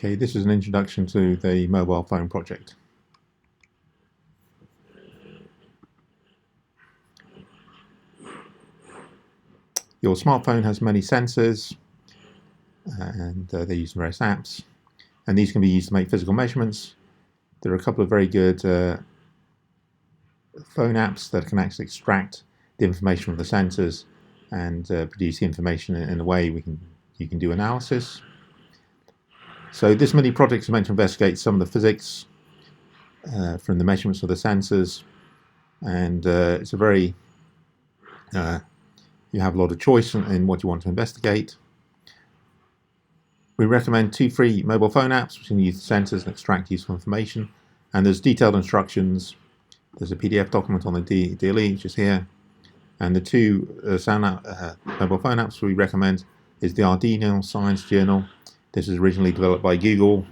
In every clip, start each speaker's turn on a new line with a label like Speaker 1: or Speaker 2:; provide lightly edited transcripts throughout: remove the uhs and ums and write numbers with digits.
Speaker 1: Okay, this is an introduction to the mobile phone project. Your smartphone has many sensors and they use various apps, and these can be used to make physical measurements. There are a couple of very good phone apps that can actually extract the information from the sensors and produce the information in a way you can do analysis. So this mini project is meant to investigate some of the physics from the measurements of the sensors, and it's a very you have a lot of choice in what you want to investigate. We recommend 2 free mobile phone apps which can use the sensors and extract useful information, and there's detailed instructions. There's a PDF document on the DLE which is here, and the 2 mobile phone apps we recommend is the Arduino Science Journal. This was originally developed by Google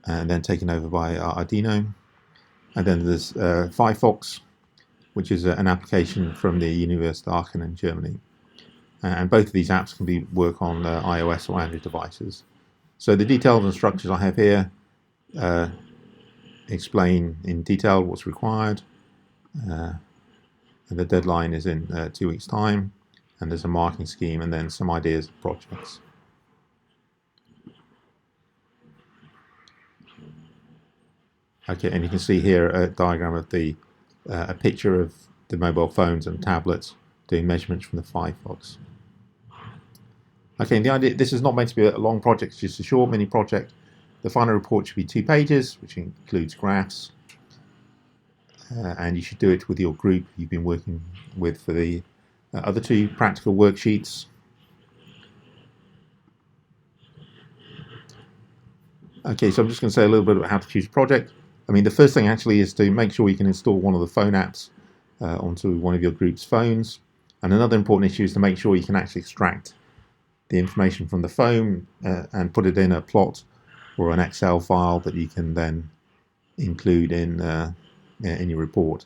Speaker 1: and then taken over by Arduino. And then there's Firefox, which is an application from the University of Aachen in Germany. And both of these apps can work on iOS or Android devices. So the detailed instructions I have here explain in detail what's required. And the deadline is in 2 weeks' time. And there's a marking scheme and then some ideas of projects. Okay, and you can see here a diagram of a picture of the mobile phones and tablets doing measurements from the Firefox. Okay, and the idea, this is not meant to be a long project, it's just a short mini project. The final report should be 2 pages, which includes graphs, and you should do it with your group you've been working with for the other 2 practical worksheets. Okay, so I'm just going to say a little bit about how to choose a project. I mean, the first thing actually is to make sure you can install one of the phone apps onto one of your group's phones. And another important issue is to make sure you can actually extract the information from the phone and put it in a plot or an Excel file that you can then include in your report.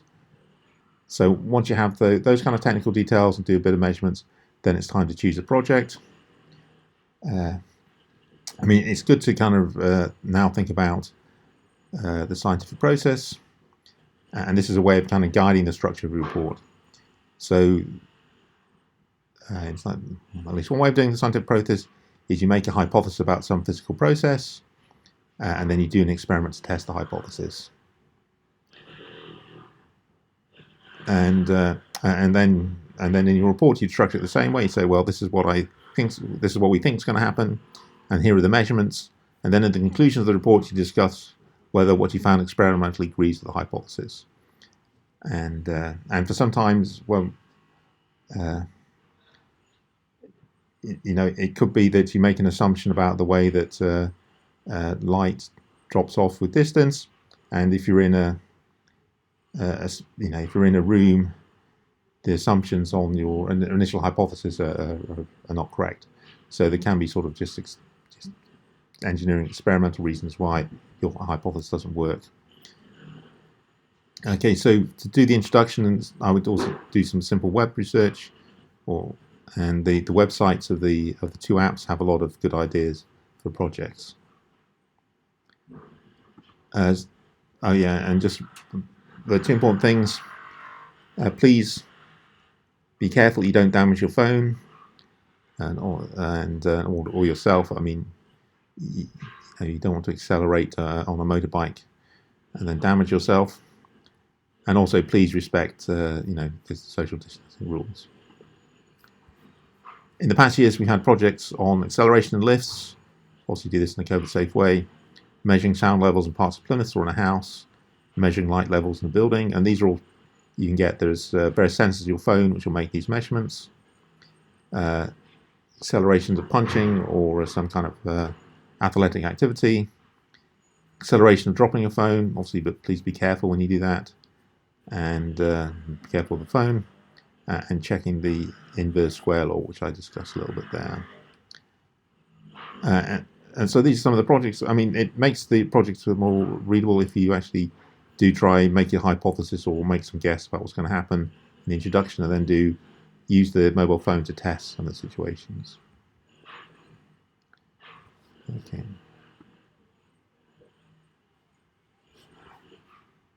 Speaker 1: So once you have those kind of technical details and do a bit of measurements, then it's time to choose a project. I mean, it's good to kind of now think about the scientific process, and this is a way of kind of guiding the structure of a report. So it's like, at least one way of doing the scientific process is you make a hypothesis about some physical process, and then you do an experiment to test the hypothesis. And then in your report you structure it the same way. You say, well, this is what we think is going to happen, and here are the measurements. And then at the conclusion of the report you discuss whether what you found experimentally agrees with the hypothesis. And for sometimes, well, it could be that you make an assumption about the way that light drops off with distance, and if you're in if you're in a room, the assumptions on your initial hypothesis are not correct. So there can be sort of just engineering experimental reasons why your hypothesis doesn't work. Okay, so to do the introduction, I would also do some simple web research, and the websites of the 2 apps have a lot of good ideas for projects. And just the 2 important things: please be careful you don't damage your phone or yourself. I mean, you don't want to accelerate on a motorbike and then damage yourself. And also, please respect the social distancing rules. In the past years, we've had projects on acceleration and lifts. Also, do this in a COVID-safe way. Measuring sound levels in parts of Plymouth or in a house. Measuring light levels in a building. And these are all you can get. There's various sensors of your phone which will make these measurements. Accelerations of punching or some kind of athletic activity. Acceleration of dropping your phone, obviously, but please be careful when you do that. And be careful of the phone. And checking the inverse square law, which I discussed a little bit there. And so these are some of the projects. I mean, it makes the projects more readable if you actually do try make your hypothesis or make some guess about what's going to happen in the introduction, and then use the mobile phone to test some of the situations. Okay.